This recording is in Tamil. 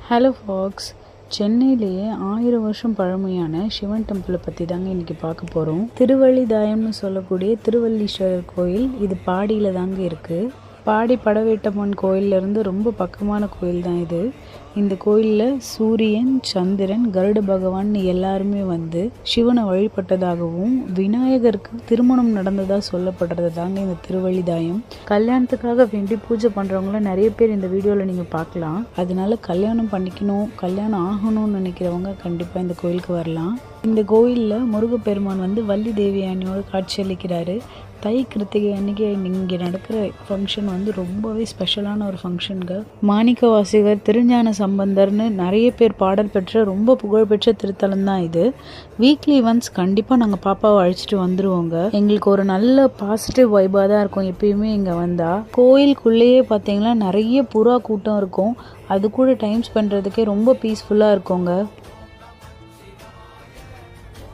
ஹலோ ஃபாக்ஸ், சென்னையிலேயே 1000 வருஷம் பழமையான சிவன் டெம்பிளை பற்றி தாங்க இன்றைக்கி பார்க்க போகிறோம். திருவள்ளிதாயம்னு சொல்லக்கூடிய திருவல்லீஸ்வரர் கோயில் இது பாடியில் தாங்க இருக்குது. பாடி படவேட்டம்மன் கோயிலிருந்து ரொம்ப பக்கமான கோயில் தான் இது. இந்த கோயிலில் சூரியன், சந்திரன், கருட பகவான் எல்லாருமே வந்து சிவனை வழிபட்டதாகவும் விநாயகருக்கு திருமணம் நடந்ததாக சொல்லப்படுறது தாங்க இந்த திருவள்ளிதாயம். கல்யாணத்துக்காக வேண்டி பூஜை பண்ணுறவங்கள நிறைய பேர் இந்த வீடியோவில் நீங்கள் பார்க்கலாம். அதனால கல்யாணம் பண்ணிக்கணும், கல்யாணம் ஆகணும்னு நினைக்கிறவங்க கண்டிப்பாக இந்த கோயிலுக்கு வரலாம். இந்த கோயிலில் முருகப்பெருமான் வந்து வள்ளி தேவியானியோட காட்சியளிக்கிறாரு. தை கிருத்திகை அன்னைக்கு இங்கே நடக்கிற ஃபங்க்ஷன் வந்து ரொம்பவே ஸ்பெஷலான ஒரு ஃபங்க்ஷனுங்க. மாணிக்க வாசகர், திருஞான சம்பந்தர்னு நிறைய பேர் பாடல் பெற்ற ரொம்ப புகழ்பெற்ற திருத்தலம் தான் இது. வீக்லி ஒன்ஸ் கண்டிப்பாக நாங்கள் பாப்பாவை அழைச்சிட்டு வந்துடுவோங்க. எங்களுக்கு ஒரு நல்ல பாசிட்டிவ் வைபாக தான் இருக்கும் எப்பயுமே இங்கே வந்தால். கோயிலுக்குள்ளேயே பார்த்தீங்கன்னா நிறைய புறா கூட்டம் இருக்கும். அது கூட டைம் ஸ்பெண்ட் பண்ணுறதுக்கே ரொம்ப பீஸ்ஃபுல்லாக இருக்குங்க.